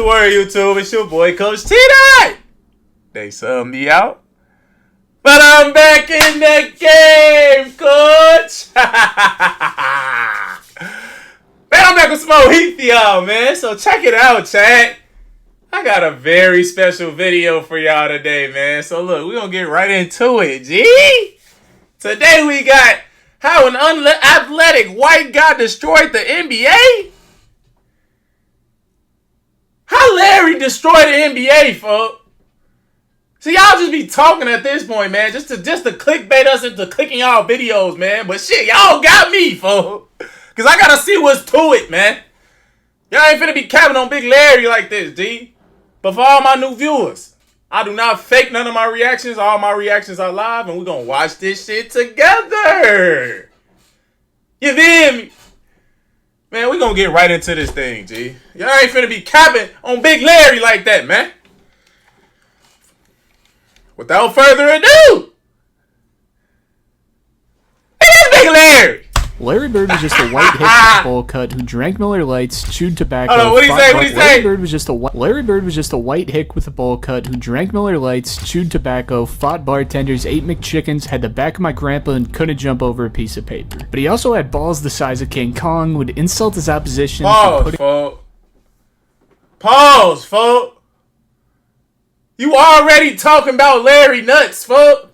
to worry, YouTube. It's your boy, Coach TDOT. They subbed me out, but I'm back in the game, Coach. Man, I'm back with some more heat for y'all, man. So check it out, chat. I got a very special video for y'all today, man. So look, we're going to get right into it, G. Today we got how an unathletic white guy destroyed the NBA. How Larry destroyed the NBA, folks. See, y'all just be talking at this point, man. Just to clickbait us into clicking y'all videos, man. But shit, y'all got me, folks. Because I got to see what's to it, man. Y'all ain't finna be capping on Big Larry like this, G. But for all my new viewers, I do not fake none of my reactions. All my reactions are live, and we're going to watch this shit together. You feel me? Man, we're going to get right into this thing, G. Y'all ain't finna be capping on Big Larry like that, man. Without further ado, it is Big Larry. Larry Bird was just a white hick with a bowl cut who drank Miller Lights, chewed tobacco. Hold on, what'd he say? Larry Bird was just a white hick with a bowl cut who drank Miller Lights, chewed tobacco, fought bartenders, ate McChickens, had the back of my grandpa, and couldn't jump over a piece of paper. But he also had balls the size of King Kong, would insult his opposition. Pause, folks. Pause, folks. You already talking about Larry nuts, folks.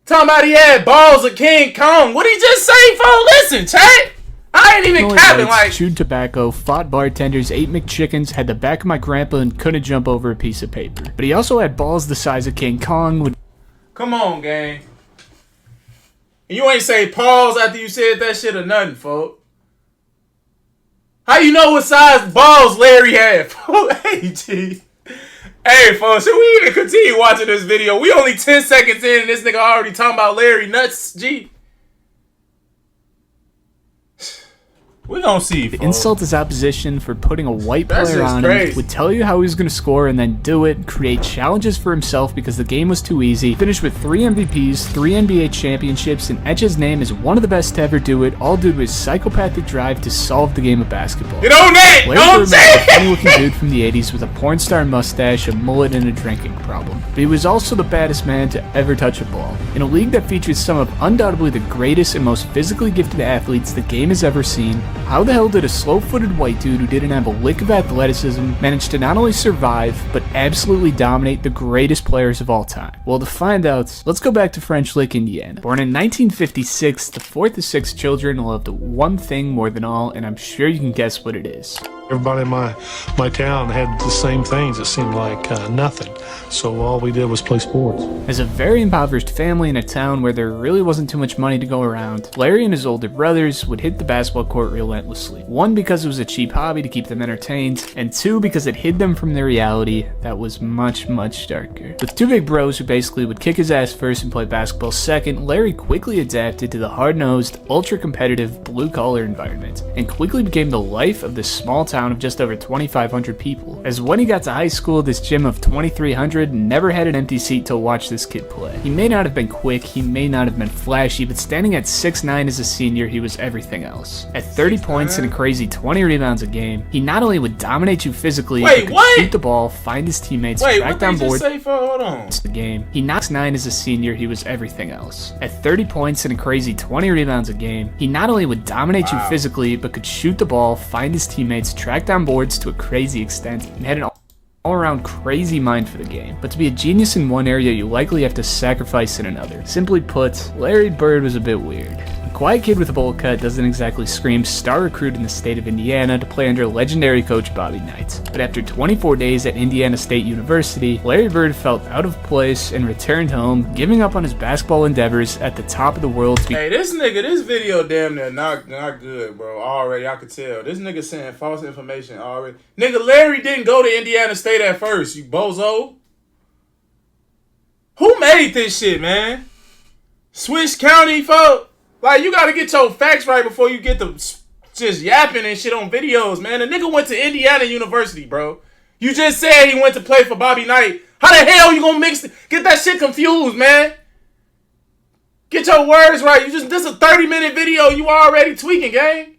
Talking about he had balls of King Kong. What did he just say, folks? Listen, chat. I ain't even capping like... Chewed tobacco, fought bartenders, ate McChickens, had the back of my grandpa, and couldn't jump over a piece of paper. But he also had balls the size of King Kong. Would... Come on, gang. And you ain't say pause after you said that shit or nothing, folks. How you know what size balls Larry had, folks? Hey, G. Hey, folks, should we even continue watching this video? We only 10 seconds in and this nigga already talking about Larry nuts, G. We gonna see, folks. Insult his opposition for putting a white player on him, would tell you how he was going to score and then do it, create challenges for himself because the game was too easy, finished with 3 MVPs, 3 NBA championships, and etch his name as one of the best to ever do it, all due to his psychopathic drive to solve the game of basketball. Get on that! Larry Bird was a funny-looking dude from the 80s with a porn star mustache, a mullet, and a drinking problem. But he was also the baddest man to ever touch a ball. In a league that features some of undoubtedly the greatest and most physically gifted athletes the game has ever seen, how the hell did a slow-footed white dude who didn't have a lick of athleticism manage to not only survive, but absolutely dominate the greatest players of all time? Well, to find out, let's go back to French Lick, Indiana. Born in 1956, the fourth of 6 children loved one thing more than all, and I'm sure you can guess what it is. Everybody in my town had the same things. It seemed like nothing. So all we did was play sports. As a very impoverished family in a town where there really wasn't too much money to go around, Larry and his older brothers would hit the basketball court relentlessly. 1, because it was a cheap hobby to keep them entertained, and 2, because it hid them from their reality that was much, much darker. With 2 big bros who basically would kick his ass first and play basketball second, Larry quickly adapted to the hard-nosed, ultra-competitive, blue-collar environment, and quickly became the life of this small town of just over 2,500 people. As when he got to high school, this gym of 2,300 never had an empty seat to watch this kid play. He may not have been quick, he may not have been flashy, but standing at 6'9" as a senior, he was everything else. At 30 points and a crazy 20 rebounds a game, he not only would dominate you physically, but could shoot the ball, find his teammates, track down boards. The game. He knocks 9 as a senior, he was everything else. At 30 points and a crazy 20 rebounds a game, he not only would dominate you physically, but could shoot the ball, find his teammates, track down boards to a crazy extent, and had an all-around crazy mind for the game. But to be a genius in one area, you likely have to sacrifice in another. Simply put, Larry Bird was a bit weird. A quiet kid with a bowl cut doesn't exactly scream star recruit in the state of Indiana to play under legendary coach Bobby Knight. But after 24 days at Indiana State University, Larry Bird felt out of place and returned home, giving up on his basketball endeavors at the top of the world. Hey, this video damn near not good, bro. Already, I could tell. This nigga saying false information already. Nigga, Larry didn't go to Indiana State at first, you bozo. Who made this shit, man? Swiss County, folks? Like, you gotta get your facts right before you get the just yapping and shit on videos, man. The nigga went to Indiana University, bro. You just said he went to play for Bobby Knight. How the hell you gonna get that shit confused, man? Get your words right. This is a 30-minute video. You already tweaking, gang.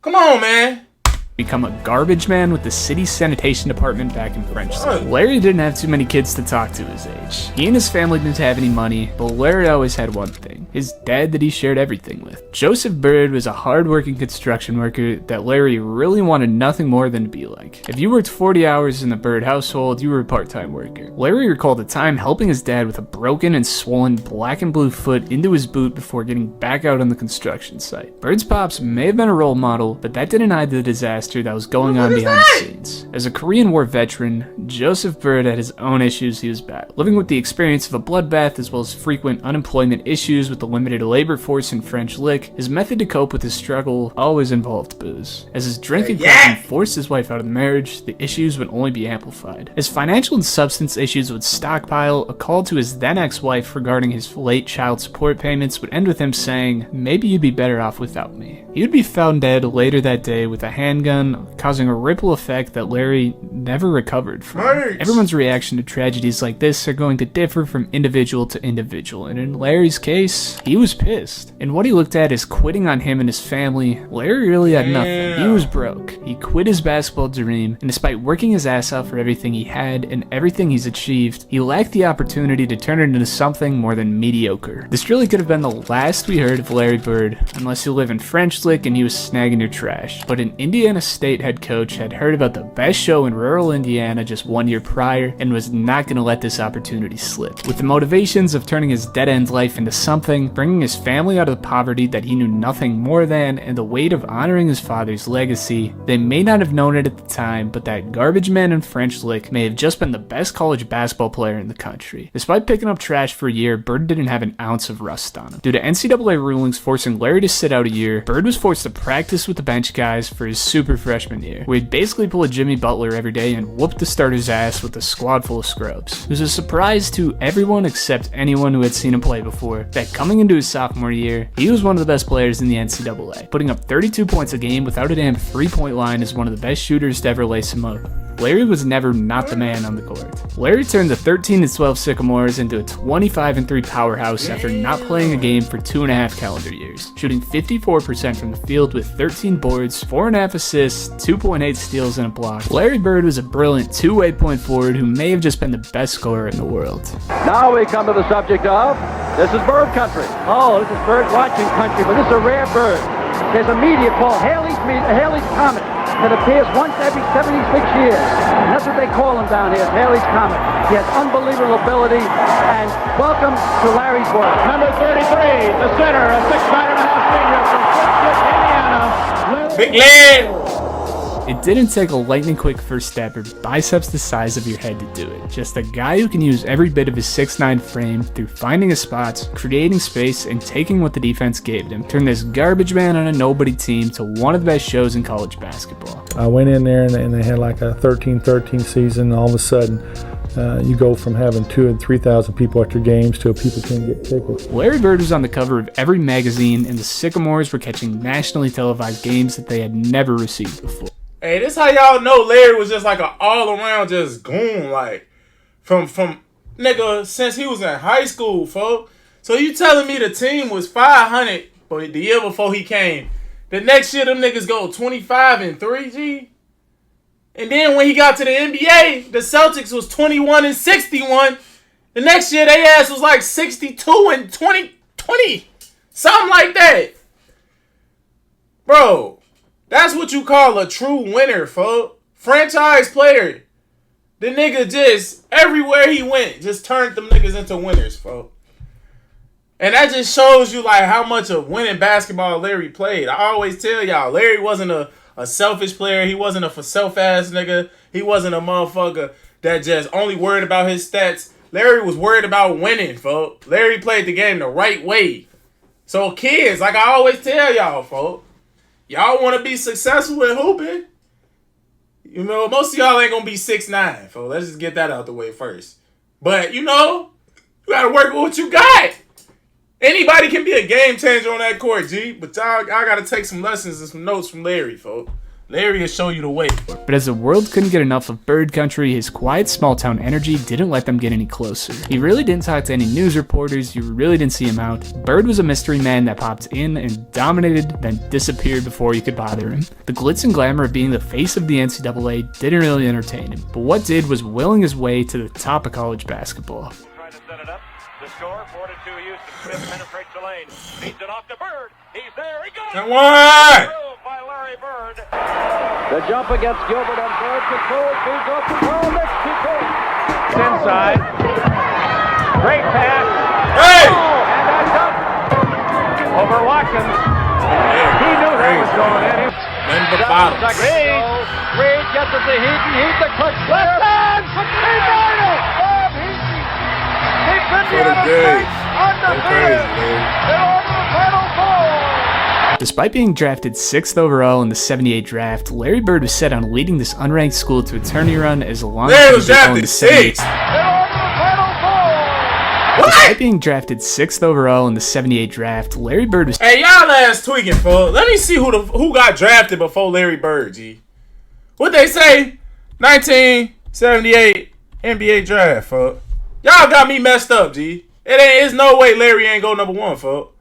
Come on, man. become a garbage man with the city's sanitation department back in Frenchland. Larry didn't have too many kids to talk to his age. He and his family didn't have any money, but Larry always had one thing: his dad that he shared everything with. Joseph Bird was a hard-working construction worker that Larry really wanted nothing more than to be like. If you worked 40 hours in the Bird household, you were a part-time worker. Larry recalled a time helping his dad with a broken and swollen black and blue foot into his boot before getting back out on the construction site. Bird's pops may have been a role model, but that didn't hide the disaster that was going on behind the scenes. As a Korean War veteran, Joseph Bird had his own issues he was battling. Living with the experience of a bloodbath as well as frequent unemployment issues with the limited labor force in French Lick, his method to cope with his struggle always involved booze. As his drinking problem forced his wife out of the marriage, the issues would only be amplified. As financial and substance issues would stockpile, a call to his then ex-wife regarding his late child support payments would end with him saying, "Maybe you'd be better off without me." He would be found dead later that day with a handgun, causing a ripple effect that Larry never recovered from. Everyone's reaction to tragedies like this are going to differ from individual to individual, and in Larry's case, he was pissed. And what he looked at as quitting on him and his family, Larry really had nothing. He was broke. He quit his basketball dream, and despite working his ass off for everything he had and everything he's achieved, he lacked the opportunity to turn it into something more than mediocre. This really could have been the last we heard of Larry Bird, unless you live in French Lick and he was snagging your trash. But an Indiana State head coach had heard about the best show in rural Indiana just 1 year prior and was not going to let this opportunity slip. With the motivations of turning his dead-end life into something, bringing his family out of the poverty that he knew nothing more than, and the weight of honoring his father's legacy, they may not have known it at the time, but that garbage man in French Lick may have just been the best college basketball player in the country. Despite picking up trash for a year, Bird didn't have an ounce of rust on him. Due to NCAA rulings forcing Larry to sit out a year, Bird was forced to practice with the bench guys for his super freshman year, where he'd basically pull a Jimmy Butler every day and whoop the starter's ass with a squad full of scrubs. It was a surprise to everyone except anyone who had seen him play before that coming into his sophomore year, he was one of the best players in the NCAA, putting up 32 points a game without a damn three-point line as one of the best shooters to ever lace him up. Larry was never not the man on the court. Larry turned the 13-12 Sycamores into a 25-3 powerhouse after not playing a game for 2.5 calendar years, shooting 54% from the field with 13 boards, 4.5 assists, 2.8 steals, and a block. Larry Bird was a brilliant two-way point forward who may have just been the best scorer in the world. Now we come to the subject of, this is bird country. Oh, this is bird watching country, but this is a rare bird. There's a meteor called Halley's Comet that appears once every 76 years. And that's what they call him down here, Halley's Comet. He has unbelievable ability, and welcome to Larry's world. Number 33, the center, a 6'5" senior from Flint, Indiana. Big Larry! It didn't take a lightning quick first step or biceps the size of your head to do it. Just a guy who can use every bit of his 6'9" frame through finding his spots, creating space, and taking what the defense gave him. Turn this garbage man on a nobody team to one of the best shows in college basketball. I went in there and they had like a 13-13 season, and all of a sudden you go from having 2,000 and 3,000 people at your games to people can't get tickets. Larry Bird was on the cover of every magazine, and the Sycamores were catching nationally televised games that they had never received before. Hey, this how y'all know Larry was just like an all-around just goon, like, from nigga, since he was in high school, folks. So you telling me the team was 500 but the year before he came. The next year, them niggas go 25-3, G? And then when he got to the NBA, the Celtics was 21-61. The next year, they ass was like 62-20. Something like that. Bro. That's what you call a true winner, folks. Franchise player. The nigga just, everywhere he went, just turned them niggas into winners, folks. And that just shows you, like, how much of winning basketball Larry played. I always tell y'all, Larry wasn't a selfish player. He wasn't a for self-ass nigga. He wasn't a motherfucker that just only worried about his stats. Larry was worried about winning, folks. Larry played the game the right way. So, kids, like I always tell y'all, folks, y'all want to be successful in hooping? You know, most of y'all ain't going to be 6'9", folks. Let's just get that out the way first. But, you know, you got to work with what you got. Anybody can be a game changer on that court, G. But y'all got to take some lessons and some notes from Larry, folks. Larry will show you the way. But as the world couldn't get enough of Bird Country, his quiet small town energy didn't let them get any closer. He really didn't talk to any news reporters, you really didn't see him out. Bird was a mystery man that popped in and dominated, then disappeared before you could bother him. The glitz and glamour of being the face of the NCAA didn't really entertain him, but what did was willing his way to the top of college basketball. Trying to set it up. The score, 4-2 Houston. Smith penetrates the lane. Feeds it off to Bird. He's there. He goes. Come on! By Larry Bird. The jump against Gilbert on Bird. Control. Feeds off the ball. Next to goal. Inside. Great pass. Hey! And that's up. Over Watkins. He knew that was going in. Nothing but bottles. Reed gets it to Heaton. Heaton the clutch player. He made it! Bob Heaton. Keeps Indiana State undefeated. They're over the Final Four. Despite being drafted 6th overall in the 78 draft, Larry Bird was set on leading this unranked school to a tourney run as long as Larry he was was drafted 6th. They're over the Final Four. Despite being drafted 6th overall in the 78 draft, Larry Bird was Hey, y'all ass tweaking, fool. Let me see who got drafted before Larry Bird, G. What they say? 1978 NBA draft, fool. Y'all got me messed up, G. It's no way Larry ain't go number 1, fool.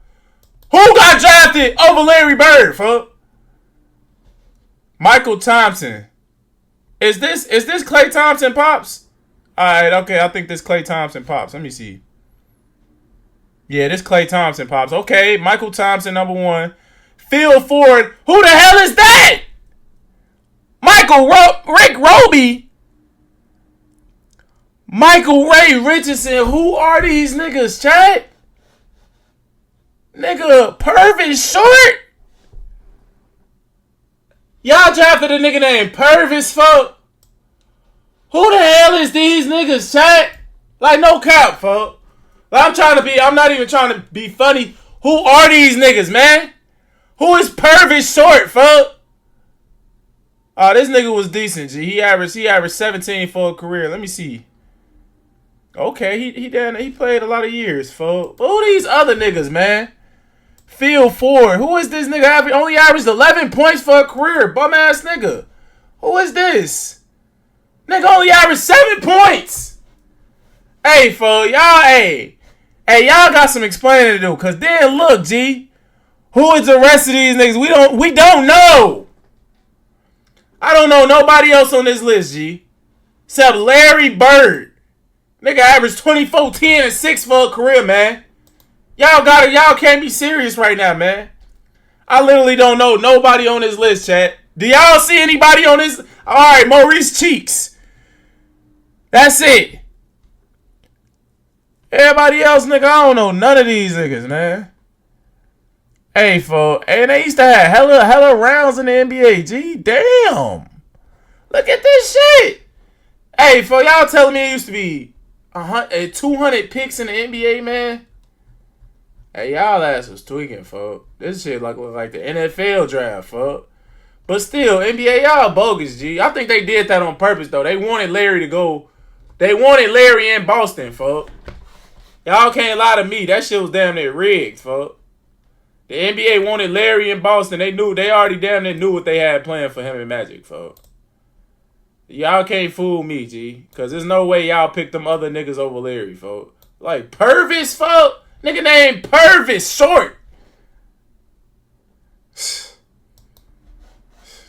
Who got drafted over Larry Bird, fool? Michael Thompson. Is this Klay Thompson, Pops? Alright, okay, I think this Klay Thompson, Pops. Let me see. Yeah, this Klay Thompson, Pops. Okay, Michael Thompson, number 1. Phil Ford. Who the hell is that? Rick Roby. Michael Ray Richardson. Who are these niggas, chat? Nigga, Purvis Short? Y'all drafted a nigga named Purvis, folk? Who the hell is these niggas, chat? Like, no cap, folk. I'm not even trying to be funny. Who are these niggas, man? Who is Purvis Short, folk? Oh, this nigga was decent, G. He averaged 17 for a career. Let me see. Okay, he played a lot of years, folk. Who are these other niggas, man? Phil Ford. Who is this nigga? Only averaged 11 points for a career. Bum ass nigga. Who is this? Nigga only averaged 7 points. Hey, folk, y'all, hey, y'all got some explaining to do. Cause then look, G. Who is the rest of these niggas? We don't know. I don't know nobody else on this list, G. Except Larry Bird. Nigga averaged 24, 10, and 6 for a career, man. Y'all can't be serious right now, man. I literally don't know nobody on this list, chat. Do y'all see anybody on this? Alright, Maurice Cheeks. That's it. Everybody else, nigga, I don't know none of these niggas, man. Hey, folks. And they used to have hella rounds in the NBA, G. Damn. Look at this shit. Hey, folks, y'all telling me it used to be 200 picks in the NBA, man? Hey, y'all ass was tweaking, folks. This shit look like the NFL draft, folks. But still, NBA, y'all bogus, G. I think they did that on purpose, though. They wanted Larry to go. They wanted Larry in Boston, folks. Y'all can't lie to me. That shit was damn near rigged, folks. The NBA wanted Larry in Boston. They already damn near knew what they had planned for him in Magic, folks. Y'all can't fool me, G. Because there's no way y'all picked them other niggas over Larry, folks. Like, Purvis, folks? Nigga named Purvis Short.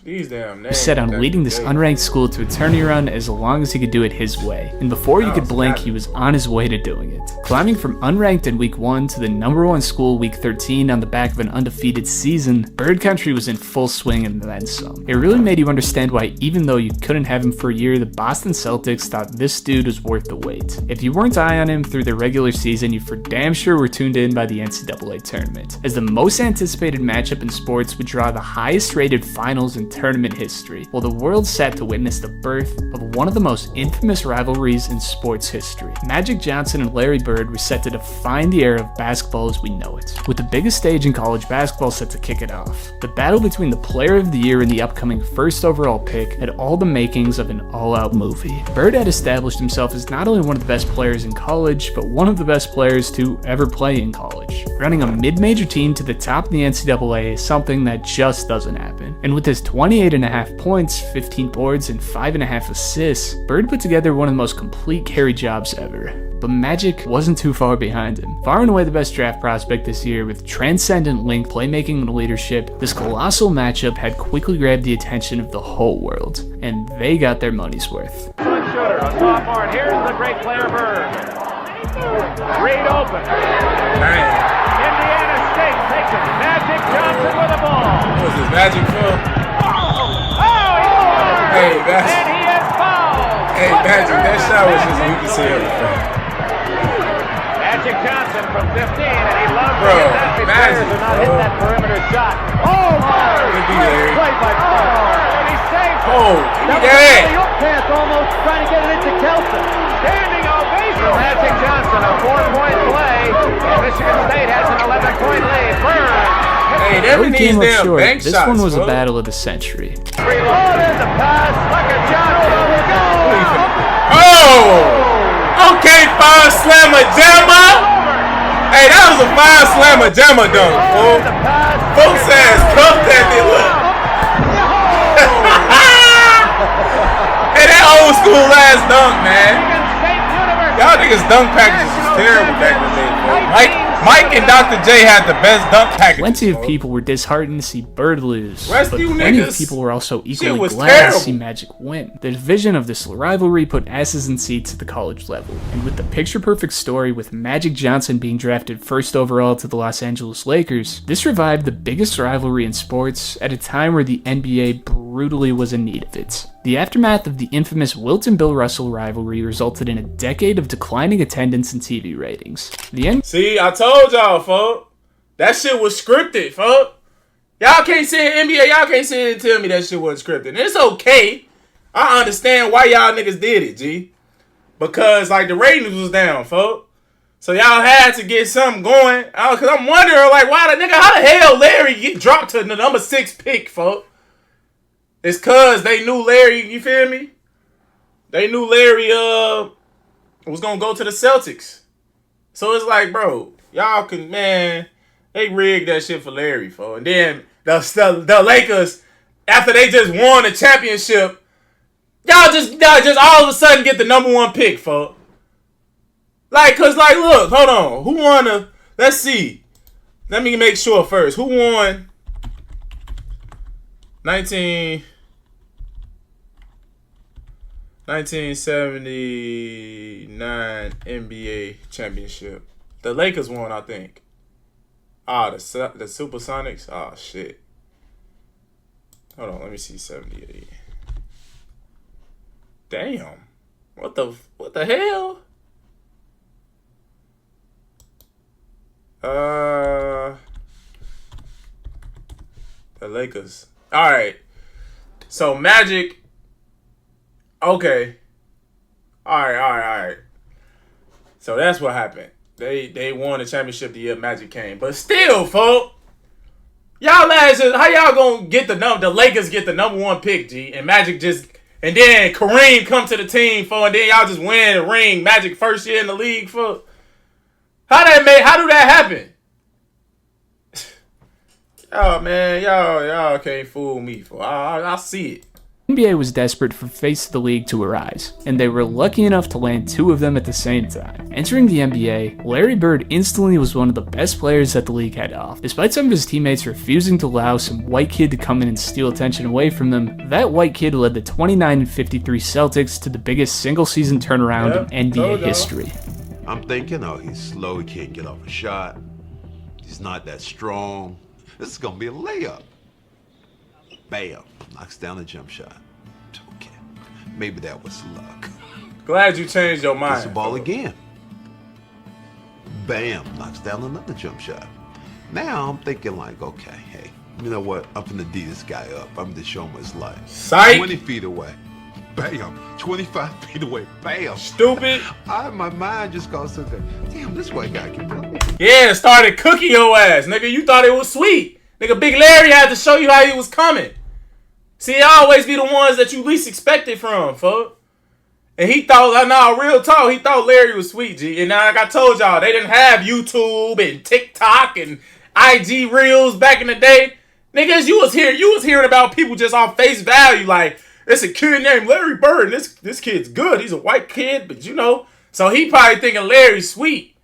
These damn names. Set on leading this unranked school to a tourney run as long as he could do it his way. And before you could blink, he was on his way to doing it. Climbing from unranked in week 1 to the #1 school week 13 on the back of an undefeated season, Bird Country was in full swing and then some. It really made you understand why, even though you couldn't have him for a year, the Boston Celtics thought this dude was worth the wait. If you weren't eye on him through the regular season, you for damn sure were tuned in by the NCAA tournament, as the most anticipated matchup in sports would draw the highest rated finals in tournament history, while the world sat to witness the birth of one of the most infamous rivalries in sports history. Magic Johnson and Larry Bird were set to define the era of basketball as we know it, with the biggest stage in college basketball set to kick it off. The battle between the player of the year and the upcoming first overall pick had all the makings of an all-out movie. Bird had established himself as not only one of the best players in college, but one of the best players to ever play in college. Running a mid-major team to the top of the NCAA is something that just doesn't happen, and with his 28.5 points, 15 boards, and 5.5 assists, Bird put together one of the most complete carry jobs ever. But Magic wasn't too far behind him. Far and away the best draft prospect this year with transcendent length, playmaking, and leadership, this colossal matchup had quickly grabbed the attention of the whole world, and they got their money's worth. Good shooter, a sophomore, and here's the great player Bird. Reed open. Indiana State takes it. Magic Johnson with the ball. What's this, Magic Phil? Oh, he scores! Hey, Magic. And he is fouled. Hey, Magic, that shot was just, you can see everything. Magic Johnson from 15, and he loves Bro, to get that big Magic, players and not bro. hit that perimeter shot. Oh, Good D, Larry. play by and he saved it. Oh, That was yeah. a up pass almost trying to get it into Kelson. Standing ovation. Magic Johnson, a 4-point play, and Michigan State has an 11-point lead. Bird. Hey, that Bird needs came up them short. bank This shots, one was bro. a battle of the century. Reloaded the pass. Tucker Johnson on the goal. Oh! Okay, five slammer jammer. Hey, that was a five slammer jammer dunk, fool. Folks ass cuffed that thing. Look. Hey, that old school ass dunk, man. Y'all niggas dunk packages was terrible back in the day, bro. Mike and Dr. J had the best dunk packages. Plenty of bro. people were disheartened to see Bird lose, Rest but you plenty of niggas. people were also equally was glad terrible. to see Magic win. The division of this rivalry put asses in seats at the college level, and with the picture-perfect story with Magic Johnson being drafted first overall to the Los Angeles Lakers, this revived the biggest rivalry in sports at a time where the NBA brutally was in need of it. The aftermath of the infamous Wilt and Bill Russell rivalry resulted in a decade of declining attendance and TV ratings. See, I told y'all, folks. That shit was scripted, folks. Y'all can't say in NBA, y'all can't sit and tell me that shit wasn't scripted. And it's okay. I understand why y'all niggas did it, G. Because, like, the ratings was down, folks. So y'all had to get something going. Because I'm wondering, like, why the nigga, how the hell Larry get dropped to the number 6 pick, folks? It's cause they knew Larry, you feel me? They knew Larry was gonna go to the Celtics. So it's like, bro, y'all can, man, they rigged that shit for Larry, folks. And then the Lakers, after they just won the championship, y'all just all of a sudden get the number 1 pick, folks. Like, cause like, look, hold on. Who won the, let's see. Let me make sure first. Who won 1979 NBA championship? The Lakers won, I think. The Supersonics. Oh shit. Hold on, let me see 78. Damn. What the hell? The Lakers. All right. So Magic. Okay. All right. So that's what happened. They won the championship the year Magic came. But still, folks, y'all asses, how y'all gonna get the Lakers get the number 1 pick, G, and Magic just, and then Kareem come to the team, folks, and then y'all just win the ring, Magic first year in the league, folks. How do that happen? Oh man, y'all can't fool me, folks. I see it. NBA was desperate for face of the league to arise, and they were lucky enough to land 2 of them at the same time. Entering the NBA, Larry Bird instantly was one of the best players that the league had to offer. Despite some of his teammates refusing to allow some white kid to come in and steal attention away from them, that white kid led the 29-53 Celtics to the biggest single-season turnaround in NBA history. I'm thinking, oh, he's slow, he can't get off a shot. He's not that strong. This is gonna be a layup. Bam, knocks down the jump shot. Okay, maybe that was luck. Glad you changed your mind. Gets the ball again. Bam, knocks down another jump shot. Now I'm thinking like, okay, hey, you know what? I'm gonna D this guy up. I'm gonna show him his life. Psych. 20 feet away. Bam. 25 feet away. Bam. Stupid. My mind just goes to the, damn, this white guy can play. Yeah, started cooking your ass, nigga. You thought it was sweet. Nigga, Big Larry had to show you how he was coming. See, it always be the ones that you least expected from, folks. And he thought, real talk, he thought Larry was sweet, G. And now, like I told y'all, they didn't have YouTube and TikTok and IG Reels back in the day. Niggas, you was hearing about people just on face value, like, it's a kid named Larry Bird, and this kid's good. He's a white kid, but you know, so he probably thinking Larry's sweet.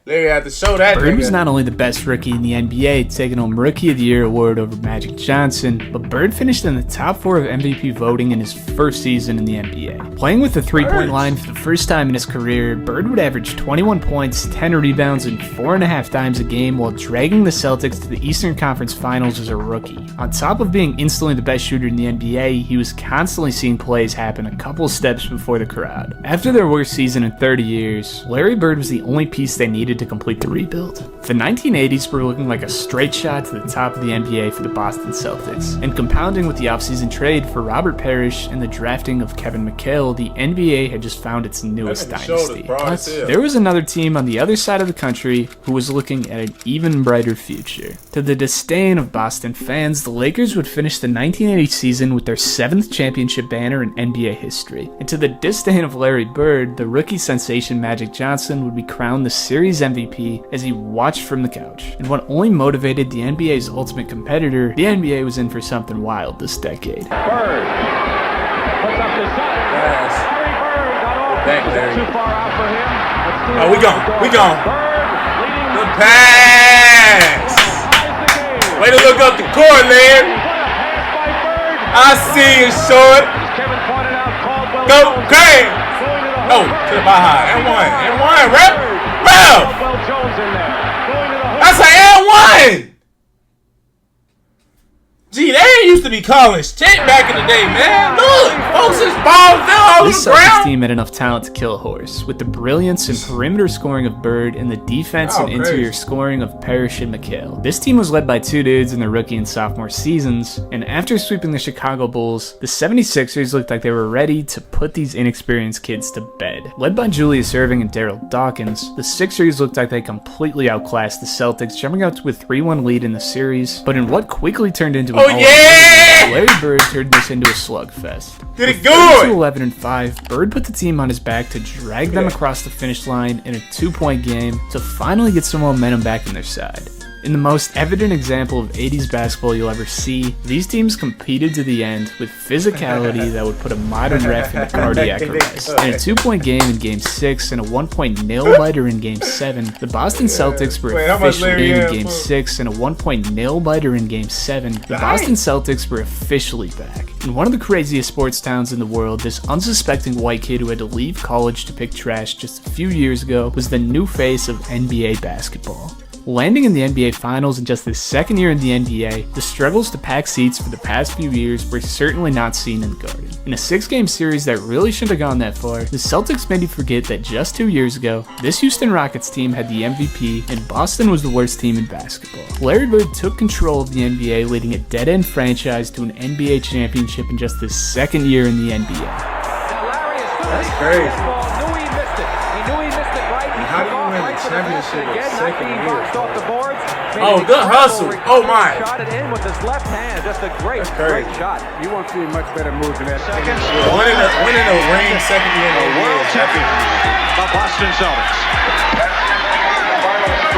Larry had to show that. Bird was not only the best rookie in the NBA, taking home Rookie of the Year award over Magic Johnson, but Bird finished in the top 4 of MVP voting in his first season in the NBA. Playing with the three-point line for the first time in his career, Bird would average 21 points, 10 rebounds, and 4.5 dimes a game while dragging the Celtics to the Eastern Conference Finals as a rookie. On top of being instantly the best shooter in the NBA, he was constantly seeing plays happen a couple steps before the crowd. After their worst season in 30 years, Larry Bird was the only piece they needed to complete the rebuild. The 1980s were looking like a straight shot to the top of the NBA for the Boston Celtics, and compounding with the offseason trade for Robert Parrish and the drafting of Kevin McHale, the NBA had just found its newest dynasty. But there was another team on the other side of the country who was looking at an even brighter future. To the disdain of Boston fans, the Lakers would finish the 1980 season with their 7th championship banner in NBA history. And to the disdain of Larry Bird, the rookie sensation Magic Johnson would be crowned the series MVP as he watched from the couch. And what only motivated the NBA's ultimate competitor, the NBA was in for something wild this decade. Bird puts up his shot. Yes. Larry Bird got off. Back, Larry. Too far out for him. Oh, we gone. Bird leading Good pass. Way to look up the court, Larry. I see you, short. Kevin pointed out Caldwell. Go, Craig. Oh, to the high. And one, rep. Caldwell Jones in there. Going to the hoop. That's an and 1. Gee, they ain't used to be calling shit back in the day, man. Look, folks, this ball fell all This the Celtics ground. team had enough talent to kill a horse, with the brilliance and perimeter scoring of Bird and the defense and interior scoring of Parrish and McHale. This team was led by 2 dudes in their rookie and sophomore seasons, and after sweeping the Chicago Bulls, the 76ers looked like they were ready to put these inexperienced kids to bed. Led by Julius Erving and Daryl Dawkins, the Sixers looked like they completely outclassed the Celtics, jumping out to a 3-1 lead in the series, but in what quickly turned into an Larry Bird turned this into a slugfest. Did it good? 11-5, Bird put the team on his back to drag them across the finish line in a 2-point game to finally get some momentum back on their side. In the most evident example of 80s basketball you'll ever see, these teams competed to the end with physicality that would put a modern ref in a cardiac arrest. In a 2-point game in Game 6 and a 1-point nail-biter in Game 7, the Boston Celtics were officially in Game 6 and a 1-point nail-biter in Game 7. The Boston Celtics were officially back. In one of the craziest sports towns in the world, this unsuspecting white kid who had to leave college to pick trash just a few years ago was the new face of NBA basketball. Landing in the NBA Finals in just his second year in the NBA, the struggles to pack seats for the past few years were certainly not seen in the Garden. In a 6-game series that really shouldn't have gone that far, the Celtics made you forget that just 2 years ago, this Houston Rockets team had the MVP and Boston was the worst team in basketball. Larry Bird took control of the NBA, leading a dead-end franchise to an NBA championship in just his second year in the NBA. That's crazy. How do you win the championship in second year? Oh, good hustle. Oh, my. Shot it in with his left hand. Just a great shot. You won't see much better move than that. Winning a ring second year in the World champion, the Boston Celtics.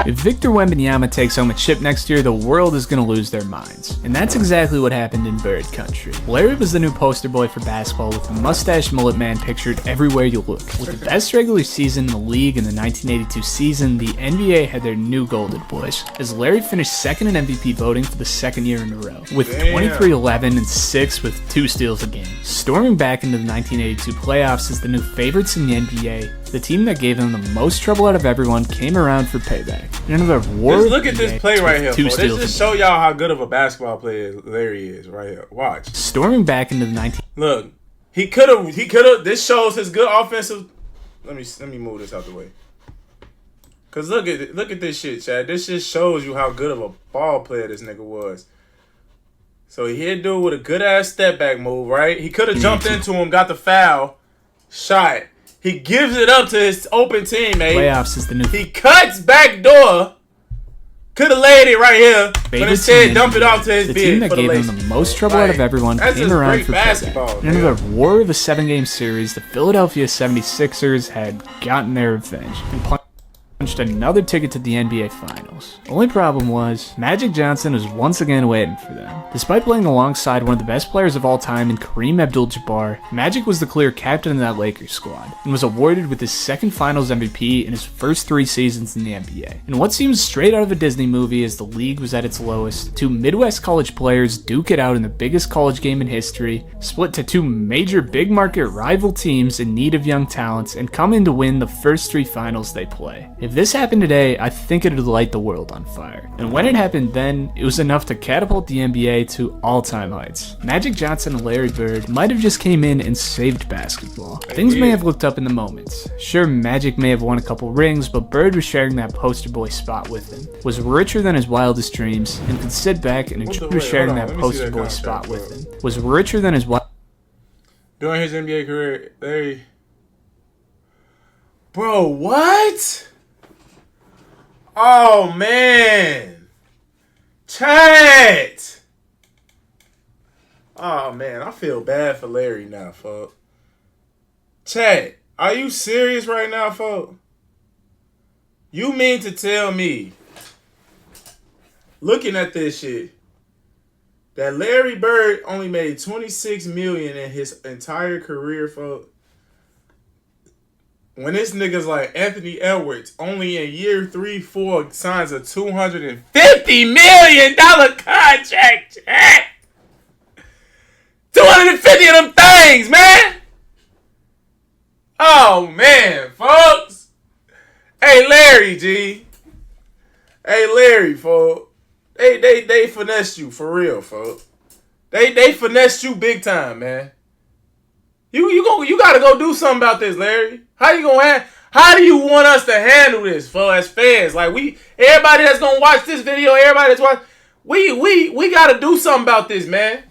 If Victor Wembanyama takes home a chip next year, the world is going to lose their minds. And that's exactly what happened in Bird Country. Larry was the new poster boy for basketball with the mustache mullet man pictured everywhere you look. With the best regular season in the league in the 1982 season, the NBA had their new golden boys, as Larry finished second in MVP voting for the second year in a row, with 23, 11, and 6 with 2 steals a game. Storming back into the 1982 playoffs as the new favorites in the NBA, the team that gave them the most trouble out of everyone came around for payback. In another war, just look at this play right here. This just show y'all how good of a basketball player Larry is right here. Watch. Storming back into the Look, he could have. This shows his good offensive. Let me move this out the way. Cause look at this shit, Chad. This just shows you how good of a ball player this nigga was. So he hit dude with a good ass step back move, right? He could have jumped into him, got the foul, shot. He gives it up to his open teammate. Playoffs is the new. He cuts back door. Could have laid it right here, but instead dump it off to his the bid. team that gave him the most trouble out of everyone came around for payback. In another war of a 7-game series, the Philadelphia 76ers had gotten their revenge. another ticket to the NBA Finals. Only problem was, Magic Johnson was once again waiting for them. Despite playing alongside one of the best players of all time in Kareem Abdul-Jabbar, Magic was the clear captain of that Lakers squad, and was awarded with his second Finals MVP in his first 3 seasons in the NBA. In what seems straight out of a Disney movie as the league was at its lowest, 2 Midwest college players duke it out in the biggest college game in history, split to 2 major big market rival teams in need of young talents, and come in to win the first 3 finals they play. If this happened today, I think it would light the world on fire. And when it happened then, it was enough to catapult the NBA to all-time heights. Magic Johnson and Larry Bird might have just came in and saved basketball. Things may have looked up in the moments. Sure, Magic may have won a couple rings, but Bird was sharing that poster boy spot with him, was richer than his wildest dreams, and could sit back and enjoy sharing that poster boy spot with him, was richer than his during his NBA career, Bro, what? Oh, man. Chat. Oh, man. I feel bad for Larry now, folks. Chat, are you serious right now, folks? You mean to tell me, looking at this shit, that Larry Bird only made $26 million in his entire career, folks? When this nigga's like Anthony Edwards, only in year 3-4 signs a $250 million contract. 250 of them things, man. Oh man, folks. Hey Larry, G. Hey Larry, folks. They finessed you for real, folks. They finessed you big time, man. You gotta go do something about this, Larry. How do you want us to handle this, as fans? Like everybody that's gonna watch this video, everybody that's watching, we gotta do something about this, man.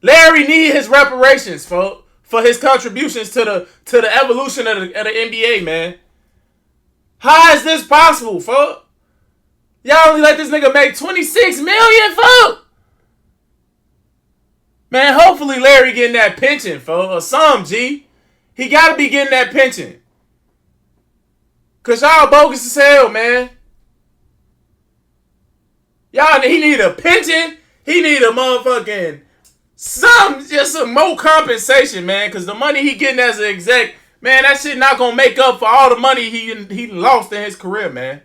Larry need his reparations, for his contributions to the evolution of the NBA, man. How is this possible, folks? Y'all only let this nigga make $26 million, folks. Man, hopefully Larry getting that pension, or some, G. He gotta be getting that pension. Cause y'all bogus as hell, man. He need a pension. He need a motherfucking just some more compensation, man. Cause the money he getting as an exec, man, that shit not gonna make up for all the money he lost in his career, man.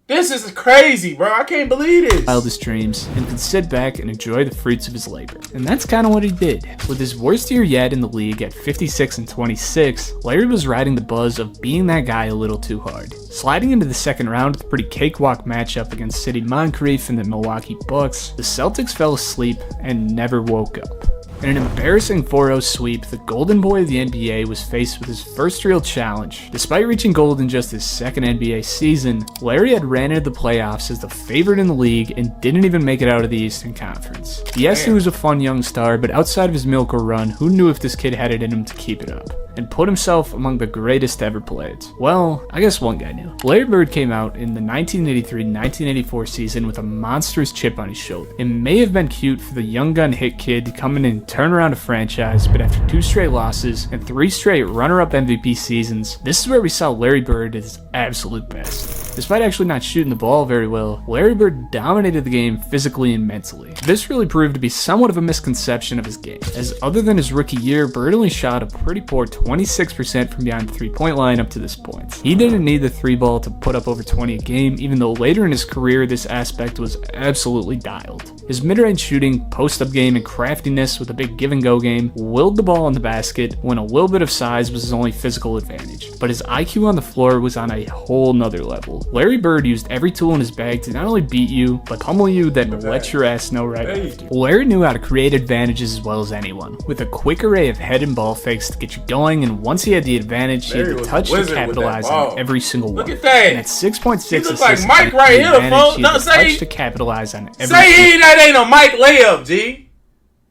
This is crazy, bro. I can't believe this. Wildest dreams, and could sit back and enjoy the fruits of his labor. And that's kind of what he did. With his worst year yet in the league at 56-26, Larry was riding the buzz of being that guy a little too hard. Sliding into the second round with a pretty cakewalk matchup against Sidney Moncrief and the Milwaukee Bucks, the Celtics fell asleep and never woke up. In an embarrassing 4-0 sweep, the golden boy of the NBA was faced with his first real challenge. Despite reaching gold in just his second NBA season, Larry had ran into the playoffs as the favorite in the league and didn't even make it out of the Eastern Conference. Yes, he was a fun young star, but outside of his miracle run, who knew if this kid had it in him to keep it up? And put himself among the greatest ever played. Well, I guess one guy knew. Larry Bird came out in the 1983-1984 season with a monstrous chip on his shoulder. It may have been cute for the young gun hit kid to come in and turn around a franchise, but after 2 straight losses and 3 straight runner-up MVP seasons, this is where we saw Larry Bird at his absolute best. Despite actually not shooting the ball very well, Larry Bird dominated the game physically and mentally. This really proved to be somewhat of a misconception of his game, as other than his rookie year, Bird only shot a pretty poor 26% from beyond the 3-point line up to this point. He didn't need the 3-ball to put up over 20 a game, even though later in his career this aspect was absolutely dialed. His mid-range shooting, post-up game, and craftiness with a big give-and-go game willed the ball in the basket when a little bit of size was his only physical advantage. But his IQ on the floor was on a whole nother level. Larry Bird used every tool in his bag to not only beat you, but pummel you, then let your ass know right after. Larry knew how to create advantages as well as anyone, with a quick array of head and ball fakes to get you going, and once he had the advantage, he had the touch to capitalize on every single one. Look at that. And at 6.6 assists, like Mike right here, folks. Don't say touch to capitalize on every that ain't a Mike layup, G.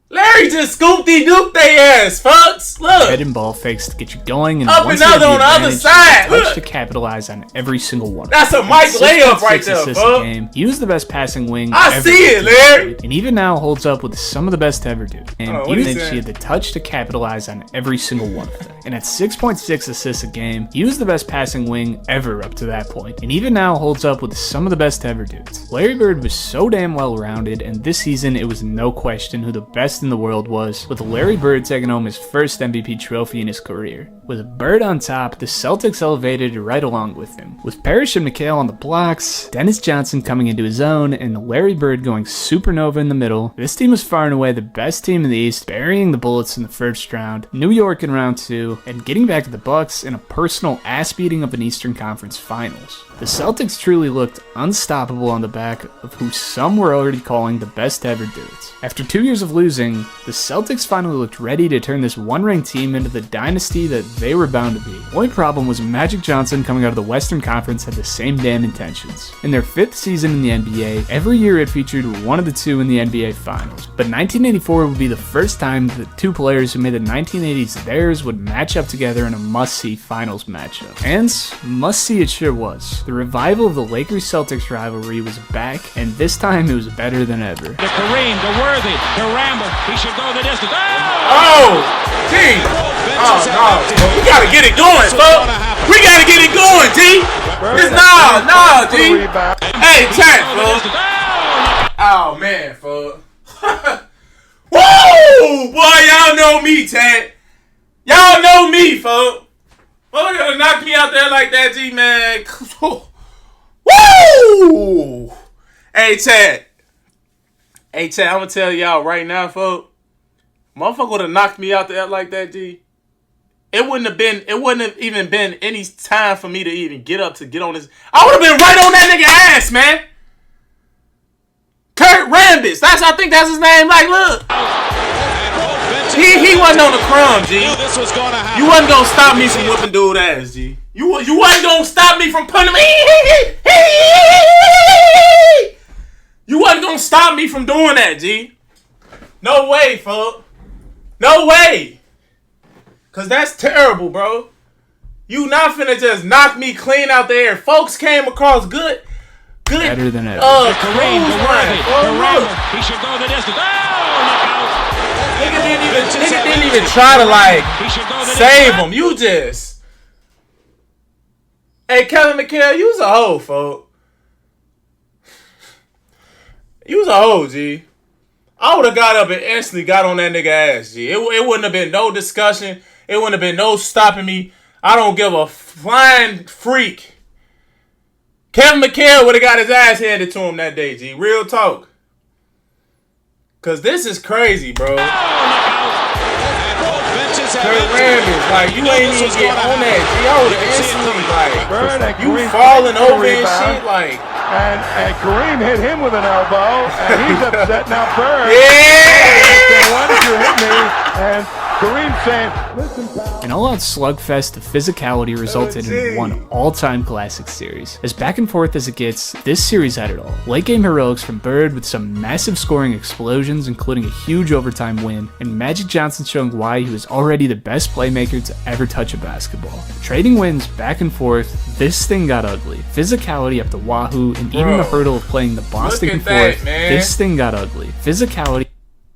Larry just scooped duked they ass, fucks. Look. Head and ball fakes to get you going, and up once another you on the other advantage, side. touch Look. to capitalize on every single one. That's a Mike layup right there, fuck. Game. He was the best passing wing. I see it, Larry. And even now holds up with some of the best to ever do. And what even he if said? she had the touch to capitalize on every single one of them. And at 6.6 assists a game, he was the best passing wing ever up to that point. And even now holds up with some of the best to ever do. Larry Bird was so damn well rounded, and this season it was no question who the best in the world was, with Larry Bird taking home his first MVP trophy in his career. With Bird on top, the Celtics elevated right along with him. With Parrish and McHale on the blocks, Dennis Johnson coming into his own, and Larry Bird going supernova in the middle, this team was far and away the best team in the East, burying the Bullets in the first round, New York in round 2, and getting back to the Bucks in a personal ass-beating of an Eastern Conference Finals. The Celtics truly looked unstoppable on the back of who some were already calling the best to ever do it. After 2 years of losing, the Celtics finally looked ready to turn this one-ranked team into the dynasty that they were bound to be. The only problem was Magic Johnson coming out of the Western Conference had the same damn intentions. In their 5th season in the NBA, every year it featured one of the two in the NBA Finals. But 1984 would be the first time that two players who made the 1980s theirs would match up together in a must-see Finals matchup. And must-see it sure was. The revival of the Lakers-Celtics rivalry was back, and this time it was better than ever. To Kareem, to Worthy, to Rambo. He should go the distance. Oh, G. Oh, no. We gotta get it going, folks. We gotta get it going, G. It's no, G. Hey, chat, folks. Oh, man, folks. Woo! Boy, y'all know me, Ted. Y'all know me, folks. Oh, you gonna knock me out there like that, G, man. Woo! Hey, Chad. I'm gonna tell y'all right now, folks. Motherfucker would have knocked me out there like that, G. It wouldn't have even been any time for me to even get up to get on this. I would have been right on that nigga ass, man. Kurt Rambis. I think that's his name. Like, look. He wasn't on the crumb, G. You wasn't gonna stop me from whipping dude ass, G. You wasn't gonna stop me from putting me. You wasn't gonna stop me from doing that, G. No way, fuck. No way. Cause that's terrible, bro. You not finna just knock me clean out there. Folks came across good. Better than ever. Kareem, to Worthy, to Rambo. He should go the distance. Nigga didn't even try to like save him. You just. Hey, Kevin McHale, you was a hoe, folk. You was a hoe, G. I would have got up and instantly got on that nigga ass, G. It wouldn't have been no discussion. It wouldn't have been no stopping me. I don't give a flying freak. Kevin McHale would have got his ass handed to him that day, G. Real talk. Cause this is crazy, bro. Kurt Rambis, like, you ain't even get on that, G. I would have instantly, like, you falling over and shit, like. And Kareem hit him with an elbow, and he's upset now. Bird. Yeah! Why did you hit me? And Kareem saying, listen, pal. An all-out slugfest of physicality resulted in one all-time classic series. As back and forth as it gets, this series had it all. Late-game heroics from Bird with some massive scoring explosions, including a huge overtime win, and Magic Johnson showing why he was already the best playmaker to ever touch a basketball. Trading wins back and forth, this thing got ugly. Physicality up the wahoo, and even the hurdle of playing the Boston and forth, this thing got ugly. Physicality.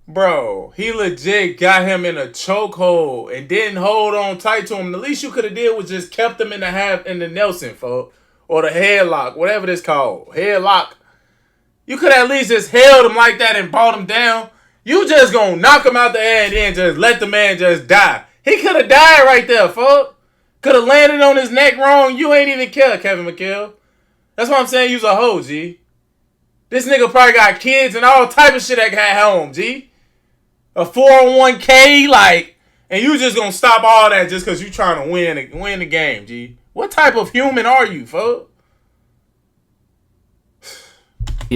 Bro, he legit got him in a chokehold and didn't hold on tight to him. The least you could have did was just kept him in the Nelson, folks. Or the headlock, whatever this called. Headlock. You could have at least just held him like that and brought him down. You just gonna knock him out the air and then just let the man just die. He could have died right there, folks. Could have landed on his neck wrong. You ain't even care, Kevin McHale. That's why I'm saying you's a hoe, G. This nigga probably got kids and all type of shit at home, G. A 401k, like, and you just gonna stop all that just because you trying to win the game, G. What type of human are you, folks?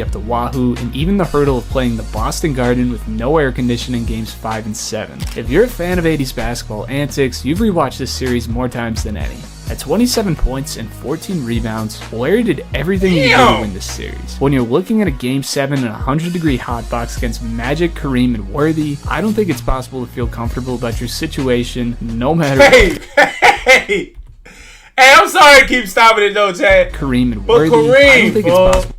up to Wahoo, and even the hurdle of playing the Boston Garden with no air conditioning games 5 and 7. If you're a fan of 80s basketball antics, you've rewatched this series more times than any. At 27 points and 14 rebounds, Larry did everything he could to win this series. When you're looking at a Game 7 in a 100-degree hotbox against Magic, Kareem, and Worthy, I don't think it's possible to feel comfortable about your situation, no matter what. Hey, I'm sorry to keep stopping it though, Chad. Kareem and But Worthy, I don't think it's possible.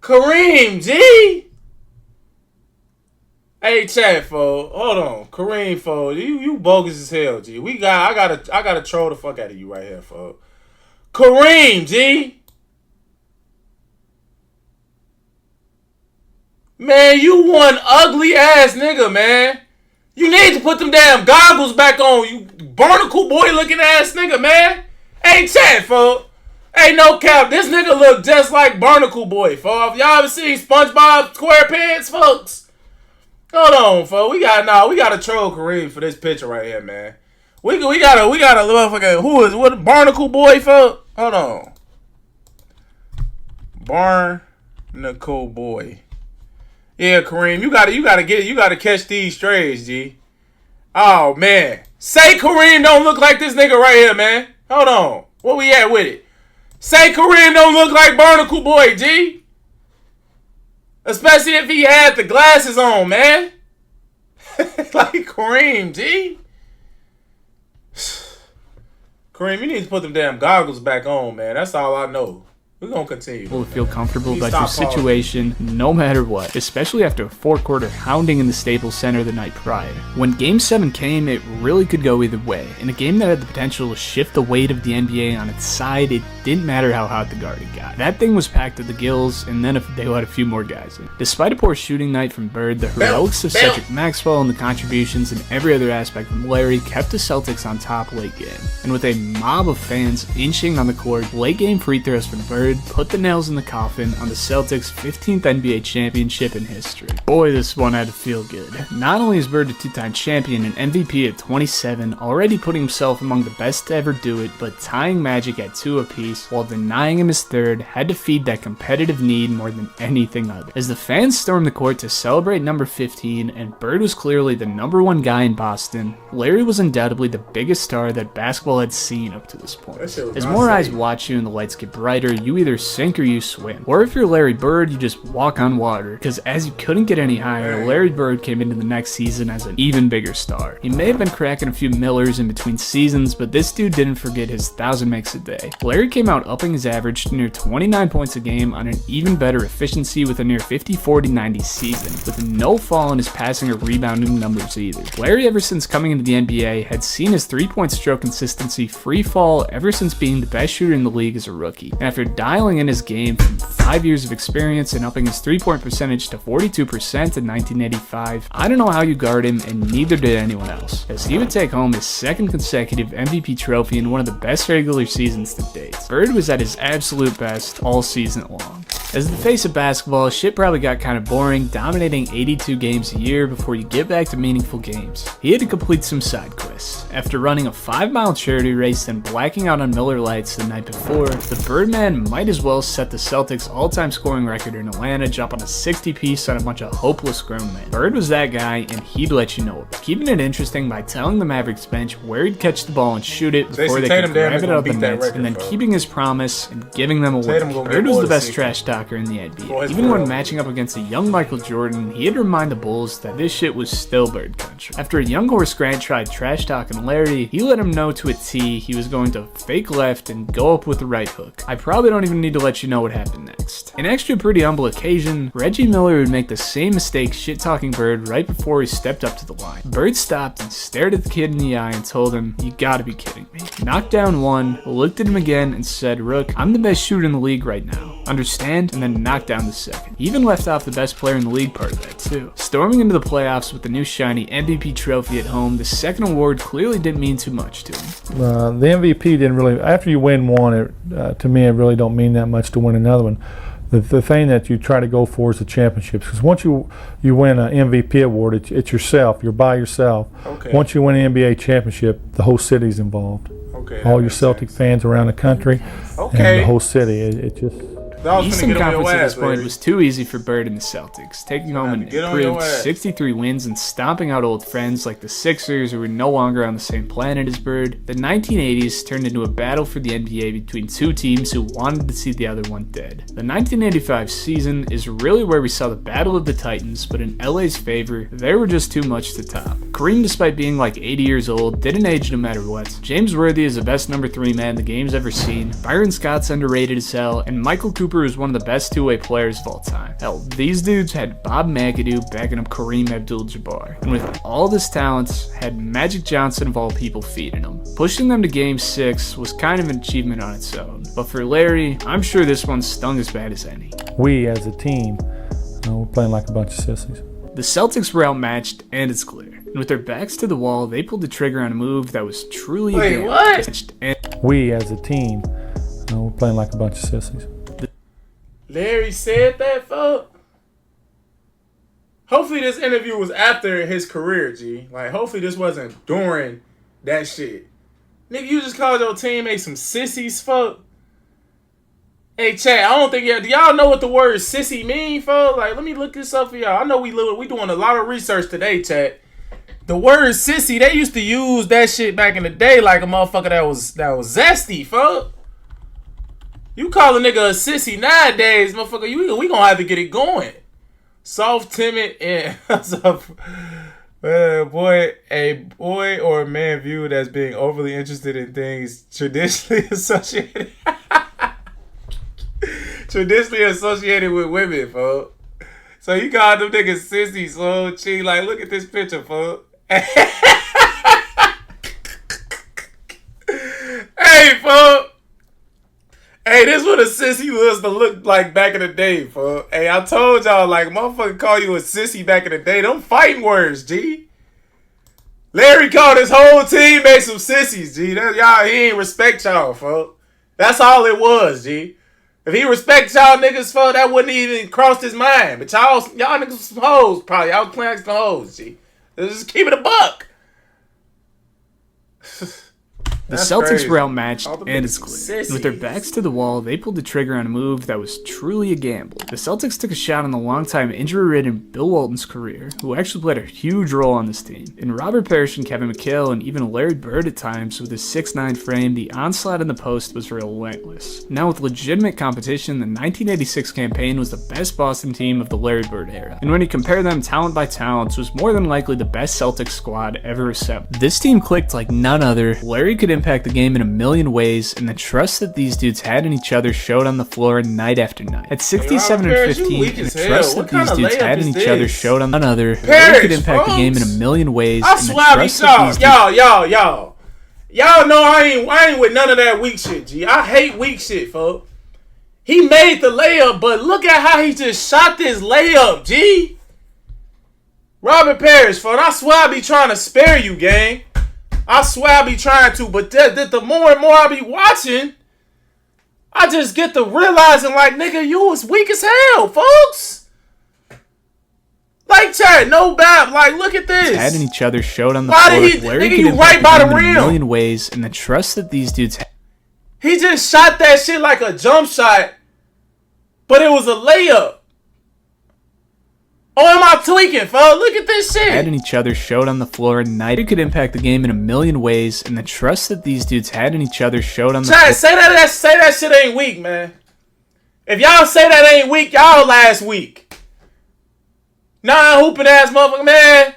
Kareem, G. Hey, Chad, fo. Hold on, Kareem, fo. You bogus as hell, G. I gotta troll the fuck out of you right here, fo. Kareem, G. Man, you one ugly ass nigga, man. You need to put them damn goggles back on, you barnacle boy looking ass nigga, man. Hey, Chad, fo. Hey, no cap. This nigga look just like Barnacle Boy, fo. If y'all ever seen SpongeBob SquarePants, folks. Hold on, folks. We gotta troll Kareem for this picture right here, man. We gotta motherfucker. What Barnacle Boy, folks? Hold on. Barnacle Boy. Yeah, Kareem, you gotta catch these strays, G. Oh man. Say Kareem don't look like this nigga right here, man. Hold on. Where we at with it? Say Kareem don't look like Barnacle Boy, G. Especially if he had the glasses on, man. Like Kareem, G. Kareem, you need to put them damn goggles back on, man. That's all I know. We're going to continue. Will feel comfortable about your situation no matter what, especially after a four-quarter hounding in the Staples Center the night prior. When Game 7 came, it really could go either way. In a game that had the potential to shift the weight of the NBA on its side, it didn't matter how hot the Garden got. That thing was packed to the gills, and then they let a few more guys in. Despite a poor shooting night from Bird, the heroics of Cedric Maxwell and the contributions in every other aspect from Larry kept the Celtics on top late game. And with a mob of fans inching on the court, late game free throws from Bird put the nails in the coffin on the Celtics' 15th NBA championship in history. Boy, this one had to feel good. Not only is Bird a two-time champion and MVP at 27, already putting himself among the best to ever do it, but tying Magic at 2 apiece while denying him his third had to feed that competitive need more than anything other. As the fans stormed the court to celebrate number 15 and Bird was clearly the number 1 guy in Boston, Larry was undoubtedly the biggest star that basketball had seen up to this point. As more eyes watch you and the lights get brighter, you either sink or you swim. Or if you're Larry Bird, you just walk on water. Because as you couldn't get any higher, Larry Bird came into the next season as an even bigger star. He may have been cracking a few Millers in between seasons, but this dude didn't forget his 1,000 makes a day. Larry came out upping his average to near 29 points a game on an even better efficiency with a near 50-40-90 season, with no fall in his passing or rebounding numbers either. Larry, ever since coming into the NBA, had seen his 3-point stroke consistency free fall ever since being the best shooter in the league as a rookie. And after dialing in his game from 5 years of experience and upping his 3-point percentage to 42% in 1985, I don't know how you guard him, and neither did anyone else, as he would take home his second consecutive MVP trophy in one of the best regular seasons to date. Bird was at his absolute best all season long. As the face of basketball, shit probably got kind of boring, dominating 82 games a year before you get back to meaningful games. He had to complete some side quests. After running a 5-mile charity race and blacking out on Miller Lights the night before, the Birdman might as well set the Celtics' all-time scoring record in Atlanta, jumping a 60-piece on a bunch of hopeless grown men. Bird was that guy, and he'd let you know it, keeping it interesting by telling the Mavericks bench where he'd catch the ball and shoot it before they could grab it out of the nets, and then keeping his promise and giving them a win. Bird was the best trash talker in the NBA. Even when matching up against a young Michael Jordan, he'd remind the Bulls that this shit was still Bird country. After a young horse Grant tried trash talking Larry, he let him know to a T he was going to fake left and go up with the right hook. I probably don't even need to let you know what happened next. An extra pretty humble occasion, Reggie Miller would make the same mistake shit-talking Bird right before he stepped up to the line. Bird stopped and stared at the kid in the eye and told him, "You gotta be kidding me." Knocked down one, looked at him again and said, "Rook, I'm the best shooter in the league right now. Understand?" And then knocked down the second. He even left off the best player in the league part of that too. Storming into the playoffs with the new shiny MVP trophy at home, the second award clearly didn't mean too much to him. The MVP didn't really, after you win one, to me it really don't mean that much to win another one. The thing that you try to go for is the championships, because once you win an MVP award, it's yourself. You're by yourself. Okay. Once you win an NBA championship, the whole city's involved. Okay. Okay. all your Celtic fans around the country and the whole city. It just. The Eastern Conference at this point was too easy for Bird and the Celtics, taking home an improved 63 wins and stomping out old friends like the Sixers, who were no longer on the same planet as Bird. The 1980s turned into a battle for the NBA between two teams who wanted to see the other one dead. The 1985 season is really where we saw the Battle of the Titans, but in LA's favor, there were just too much to top. Kareem, despite being like 80 years old, didn't age no matter what. James Worthy is the best number 3 man the game's ever seen. Byron Scott's underrated as hell, and Michael Cooper is one of the best two-way players of all time. Hell, these dudes had Bob McAdoo backing up Kareem Abdul-Jabbar, and with all this talent, had Magic Johnson of all people feeding them. Pushing them to Game 6 was kind of an achievement on its own, but for Larry, I'm sure this one stung as bad as any. We as a team, we're playing like a bunch of sissies. The Celtics were outmatched, and it's clear. And with their backs to the wall, they pulled the trigger on a move that was truly We as a team, we're playing like a bunch of sissies. Larry said that, folks. Hopefully this interview was after his career, G. Like, hopefully this wasn't during that shit. Nigga, you just called your teammates some sissies, fuck. Hey, chat, I don't think do y'all know what the word sissy mean, folks? Like, let me look this up for y'all. I know we doing a lot of research today, chat. The word sissy, they used to use that shit back in the day like a motherfucker that was zesty, folks. You call a nigga a sissy nowadays, motherfucker, we gonna have to get it going. Soft, timid, and a boy or a man viewed as being overly interested in things traditionally associated with women, folks. So you call them niggas sissies, so she like, look at this picture, folks. Hey, folks. Hey, this what a sissy was to look like back in the day, folks. Hey, I told y'all, like, motherfucker call you a sissy back in the day. Them fighting words, G. Larry called his whole teammates some sissies, G. He ain't respect y'all, folks. That's all it was, G. If he respects y'all niggas, folks, that wouldn't even cross his mind. But y'all niggas some hoes, probably. Y'all was playing like some hoes, G. Just keep it a buck. The Celtics were outmatched, and it's clear. And with their backs to the wall, they pulled the trigger on a move that was truly a gamble. The Celtics took a shot on the longtime injury-ridden Bill Walton's career, who actually played a huge role on this team. And Robert Parrish and Kevin McHale, and even Larry Bird at times, with his 6'9" frame, the onslaught in the post was relentless. Now with legitimate competition, the 1986 campaign was the best Boston team of the Larry Bird era. And when you compare them talent by talent, it was more than likely the best Celtics squad ever assembled. This team clicked like none other. Larry could impact the game in a million ways, and the trust that these dudes had in each other showed on the floor night after night. At 67 and 15, the trust that these dudes had in each other showed on another. Larry could impact the game in a million ways, and the trust that these y'all know I ain't with none of that weak shit, G. I hate weak shit, folks. He made the layup, but look at how he just shot this layup, G. Robert Parrish, folks. I swear I be trying to spare you, gang. I swear I be trying to, but the more and more I be watching, I just get to realizing, like, nigga, you was weak as hell, folks. Like, chat, no bad. Like, look at this. Had in each other showed on the floor. Larry could impact the game in a million ways, and the trust that these dudes had. He just shot that shit like a jump shot, but it was a layup. Oh, am I tweaking, folks? Look at this shit. Had in each other showed on the floor night. It could impact the game in a million ways, and the trust that these dudes had in each other showed on the floor. Say that shit ain't weak, man. If y'all say that ain't weak, y'all last week. Nah, hooping ass motherfucker, man.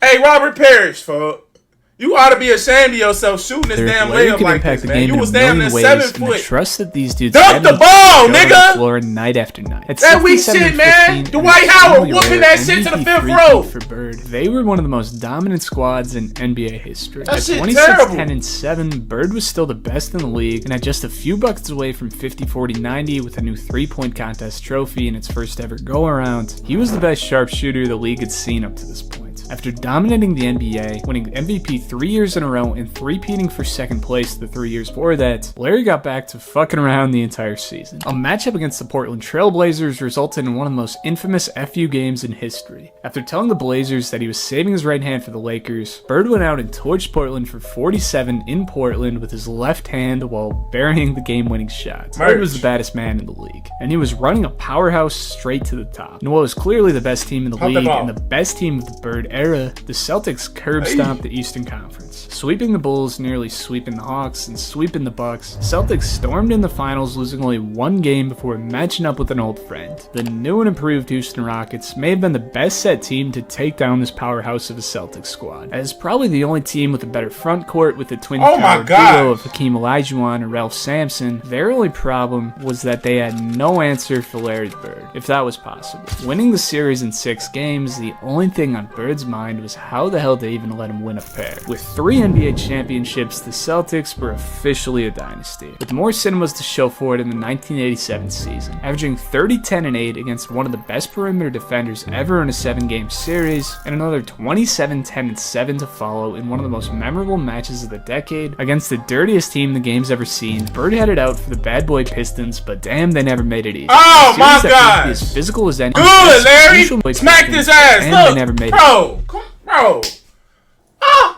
Hey, Robert Parrish, folks. You ought to be ashamed of yourself shooting this damn layup like this, man. You was damn near 7 foot. Trust that these dudes dunk the ball, nigga. On the floor night after night. That weak shit, man. Dwight Howard whooping that shit to the 5th row. For Bird, they were one of the most dominant squads in NBA history. That shit 26, terrible. 10, and 7, Bird was still the best in the league, and at just a few buckets away from 50-40-90 with a new 3-point contest trophy in its first ever go-around. He was the best sharpshooter the league had seen up to this point. Bird. After dominating the NBA, winning MVP 3 years in a row, and three-peating for second place the 3 years before that, Larry got back to fucking around the entire season. A matchup against the Portland Trail Blazers resulted in one of the most infamous FU games in history. After telling the Blazers that he was saving his right hand for the Lakers, Bird went out and torched Portland for 47 in Portland with his left hand while burying the game-winning shot. Bird was the baddest man in the league, and he was running a powerhouse straight to the top. In what was clearly the best team in the league and the best team of the Bird era, the Celtics curb-stomped the Eastern Conference, sweeping the Bulls, nearly sweeping the Hawks, and sweeping the Bucks. Celtics stormed in the finals, losing only one game before matching up with an old friend. The new and improved Houston Rockets may have been the best set team to take down this powerhouse of a Celtics squad, as probably the only team with a better front court with the twin power duo of Hakeem Olajuwon and Ralph Sampson. Their only problem was that they had no answer for Larry Bird, if that was possible. Winning the series in 6 games, the only thing on Bird's mind was how the hell they even let him win a pair. With 3 NBA championships, the Celtics were officially a dynasty, with more cinemas to show for it in the 1987 season, averaging 30, 10, and 8 against one of the best perimeter defenders ever in a 7-game series, and another 27, 10, and 7 to follow in one of the most memorable matches of the decade against the dirtiest team the game's ever seen. Bird headed out for the bad boy Pistons, but damn, they never made it easy. Oh my God! As physical as any. Good, Larry. Smack this ass. Look, they never made bro, come, bro.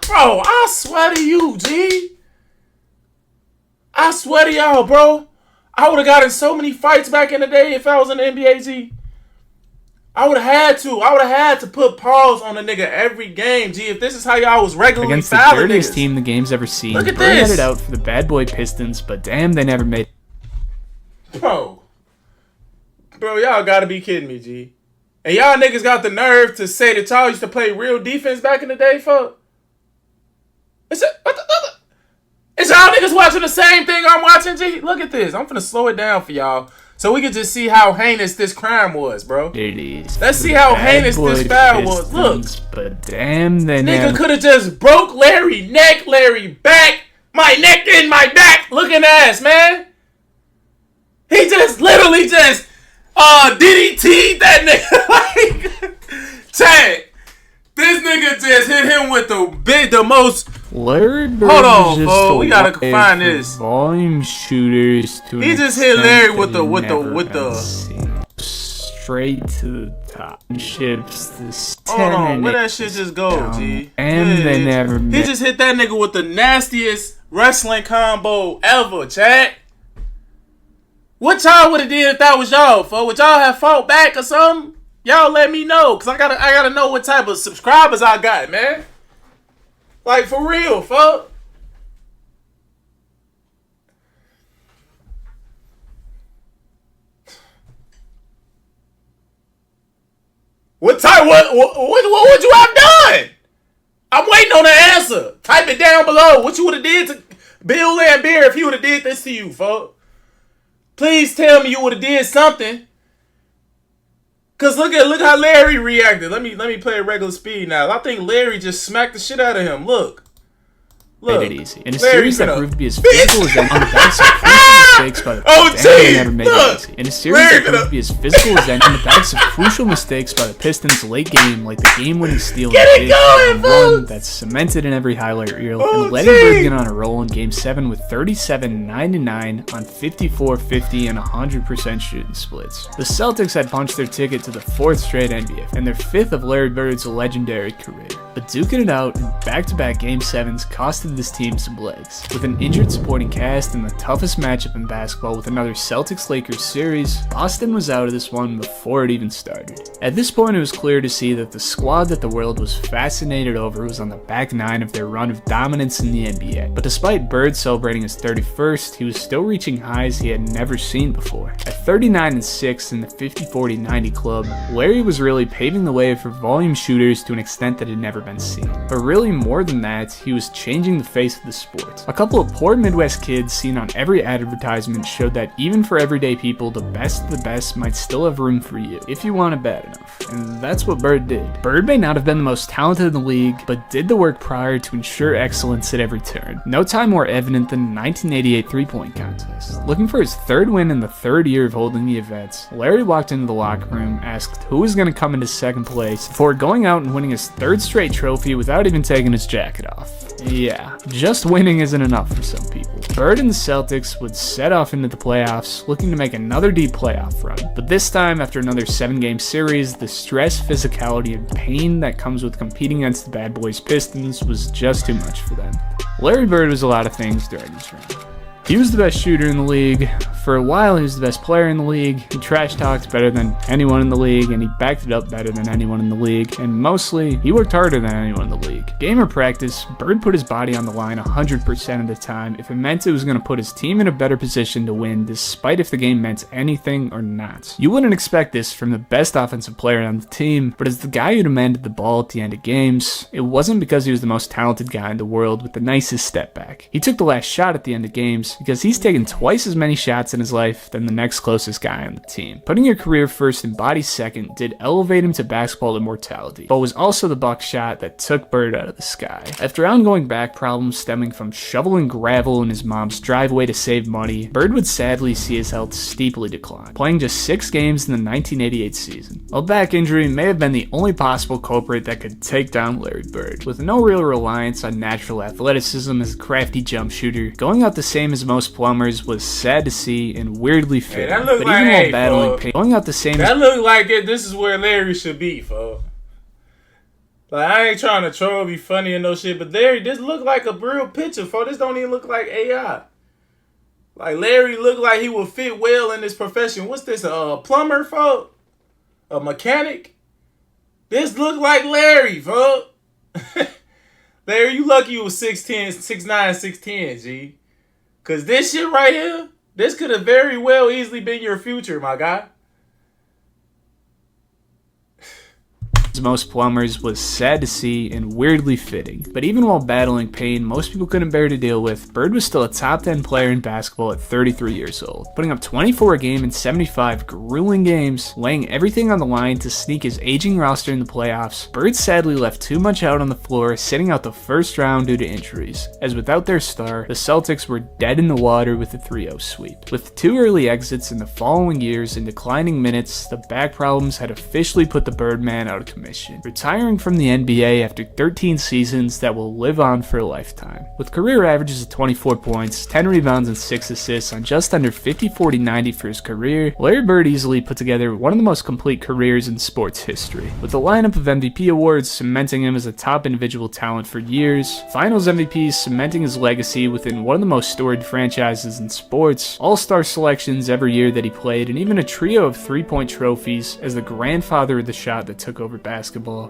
Bro, I swear to you, G. I swear to y'all, bro. I would have gotten so many fights back in the day if I was in the NBA, G. I would have had to put pause on a nigga every game, G. If this is how y'all was regularly against the dirtiest team the game's ever seen. Look at Bird this. headed out for the bad boy Pistons, but damn, they never made. Bro, y'all gotta be kidding me, G. And y'all niggas got the nerve to say that y'all used to play real defense back in the day, fuck. Is y'all niggas watching the same thing I'm watching, G? Look at this. I'm finna slow it down for y'all so we can just see how heinous this crime was, bro. It is. Let's see how heinous this foul was. Look. But damn, they nigga could have just broke Larry neck, Larry back, my neck in my back looking ass, man. He just literally just DDT'd that nigga. Like, Chad, this nigga just hit him with the most. Larry Bird. Hold on, bro. We gotta find this. Volume shooters to. He just hit Larry with the straight to the top. Ships. Hold on, where that shit just go, G? And they never. He just hit that nigga with the nastiest wrestling combo ever, Chad. What y'all would have did if that was y'all, folks? Would y'all have fought back or something? Y'all let me know, cause I gotta know what type of subscribers I got, man. Like for real, folks. What would you have done? I'm waiting on the answer. Type it down below. What you would have did to Bill Lambier if he would have did this to you, folks? Please tell me you would have did something. Cause look how Larry reacted. Let me play at regular speed now. I think Larry just smacked the shit out of him. Look. Made it easy. In a series that proved to be as physical as any on the backs of crucial mistakes by the Pistons, never made it easy. In a series that proved to be as physical as any on the backs of crucial mistakes by the Pistons late game, like the game-winning steal in one that's cemented in every highlight reel, and letting Bird get on a roll in Game 7 with 37, 9-9 on 54, 50, and 100% shooting splits. The Celtics had punched their ticket to the 4th straight NBA, and their 5th of Larry Bird's legendary career. But duking it out in back-to-back Game 7s costed this team some legs. With an injured supporting cast and the toughest matchup in basketball with another Celtics-Lakers series, Boston was out of this one before it even started. At this point, it was clear to see that the squad that the world was fascinated over was on the back 9 of their run of dominance in the NBA. But despite Bird celebrating his 31st, he was still reaching highs he had never seen before. At 39-6 in the 50-40-90 club, Larry was really paving the way for volume shooters to an extent that had never been seen. But really more than that, he was changing the face of the sport. A couple of poor Midwest kids seen on every advertisement showed that even for everyday people, the best of the best might still have room for you, if you want it bad enough. And that's what Bird did. Bird may not have been the most talented in the league, but did the work prior to ensure excellence at every turn. No time more evident than the 1988 three-point contest. Looking for his third win in the third year of holding the event, Larry walked into the locker room, asked who was going to come into second place, before going out and winning his third straight trophy without even taking his jacket off. Yeah, just winning isn't enough for some people. Bird and the Celtics would set off into the playoffs, looking to make another deep playoff run. But this time, after another 7-game series, the stress, physicality, and pain that comes with competing against the Bad Boys Pistons was just too much for them. Larry Bird was a lot of things during this run. He was the best shooter in the league. For a while, he was the best player in the league. He trash-talked better than anyone in the league, and he backed it up better than anyone in the league. And mostly, he worked harder than anyone in the league. Game or practice, Bird put his body on the line 100% of the time if it meant it was going to put his team in a better position to win, despite if the game meant anything or not. You wouldn't expect this from the best offensive player on the team, but as the guy who demanded the ball at the end of games, it wasn't because he was the most talented guy in the world with the nicest step back. He took the last shot at the end of games because he's taken twice as many shots in his life than the next closest guy on the team. Putting your career first and body second did elevate him to basketball immortality, but was also the buck shot that took Bird out of the sky. After ongoing back problems stemming from shoveling gravel in his mom's driveway to save money, Bird would sadly see his health steeply decline, playing just 6 games in the 1988 season. A back injury may have been the only possible culprit that could take down Larry Bird. With no real reliance on natural athleticism as a crafty jump shooter, going out the same as most plumbers was sad to see and weirdly fitting. That looked but like, even while battling pain, going out the same that looked like it. This is where Larry should be, folks. Like, I ain't trying to troll, be funny and no shit, but Larry, this look like a real picture, folks. This don't even look like AI. Like, Larry looked like he would fit well in this profession. What's this, a plumber, folks? A mechanic? This look like Larry, folks. Larry, you lucky you was 6'10", 6'9", 6'10", G. Because this shit right here, this could have very well easily been your future, my guy. Most plumbers was sad to see and weirdly fitting. But even while battling pain most people couldn't bear to deal with, Bird was still a top 10 player in basketball at 33 years old, putting up 24 a game in 75 grueling games, laying everything on the line to sneak his aging roster in the playoffs. Bird sadly left too much out on the floor, sitting out the first round due to injuries, as without their star, the Celtics were dead in the water with a 3-0 sweep. With 2 early exits in the following years and declining minutes, the back problems had officially put the Birdman out of commission, retiring from the NBA after 13 seasons that will live on for a lifetime. With career averages of 24 points, 10 rebounds, and 6 assists on just under 50-40-90 for his career, Larry Bird easily put together one of the most complete careers in sports history. With a lineup of MVP awards cementing him as a top individual talent for years, Finals MVPs cementing his legacy within one of the most storied franchises in sports, All-Star selections every year that he played, and even a trio of 3-point trophies as the grandfather of the shot that took over basketball.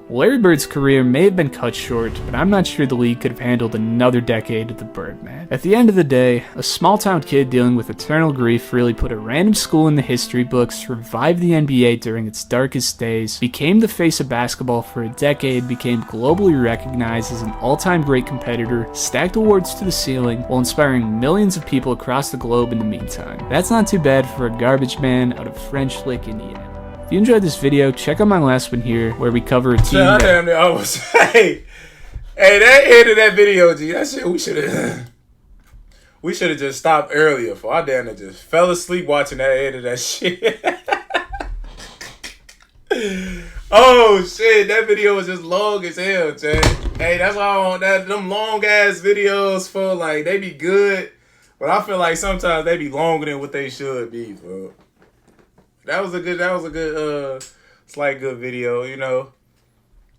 Larry Bird's career may have been cut short, but I'm not sure the league could have handled another decade of the Birdman. At the end of the day, a small-town kid dealing with eternal grief really put a random school in the history books, revived the NBA during its darkest days, became the face of basketball for a decade, became globally recognized as an all-time great competitor, stacked awards to the ceiling, while inspiring millions of people across the globe in the meantime. That's not too bad for a garbage man out of French Lick, Indiana. If you enjoyed this video, check out my last one here, where we cover a team hey, that end of that video, G, that shit, we should have just stopped earlier, for I damn near just fell asleep watching that end of that shit. Oh shit, that video was just long as hell, Jay. Hey, that's why I want them long ass videos, for like, they be good, but I feel like sometimes they be longer than what they should be, bro. That was a good slight good video, you know.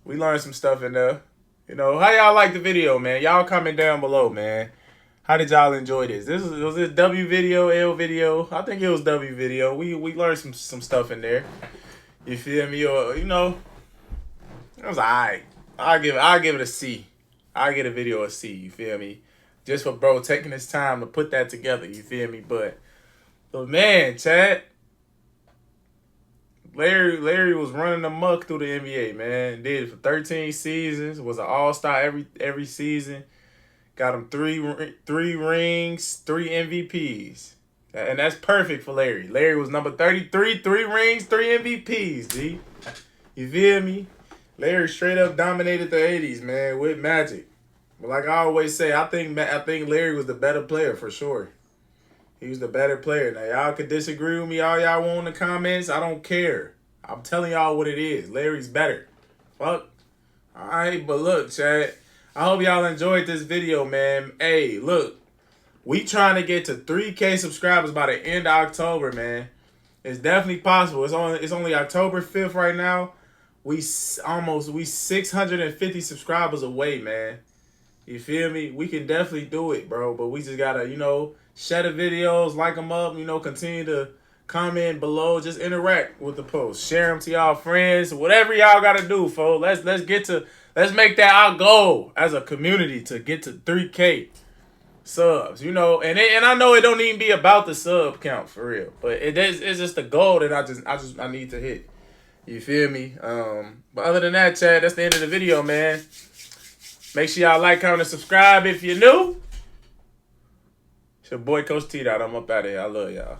We learned some stuff in there. You know, how y'all like the video, man? Y'all comment down below, man. How did y'all enjoy this? Was this W video, L video? I think it was W video. We learned some stuff in there. You feel me? Or, you know, it was alright. I'll give it a C. I'll give a video a C, you feel me? Just for bro taking his time to put that together, you feel me? But man, Chad. Larry was running amok through the NBA, man. Did it for 13 seasons. Was an all-star every season. Got him three rings, 3 MVPs. And that's perfect for Larry. Larry was number 33, 3 rings, 3 MVPs, G. You feel me? Larry straight up dominated the 80s, man, with Magic. But like I always say, I think Larry was the better player for sure. He was the better player. Now, y'all could disagree with me all y'all want in the comments. I don't care. I'm telling y'all what it is. Larry's better. Fuck. All right, but look, Chad. I hope y'all enjoyed this video, man. Hey, look. We trying to get to 3K subscribers by the end of October, man. It's definitely possible. It's only October 5th right now. We 650 subscribers away, man. You feel me? We can definitely do it, bro. But we just gotta, share the videos, like them up, continue to comment below, just interact with the post, share them to y'all friends, whatever y'all gotta do, folks. Let's make that our goal as a community to get to 3K subs, and I know it don't even be about the sub count for real, but it's just a goal that I need to hit. You feel me? But other than that, Chad, that's the end of the video, man. Make sure y'all like, comment, and subscribe if you're new. It's your boy, Coach TDOT. I'm up out of here. I love y'all.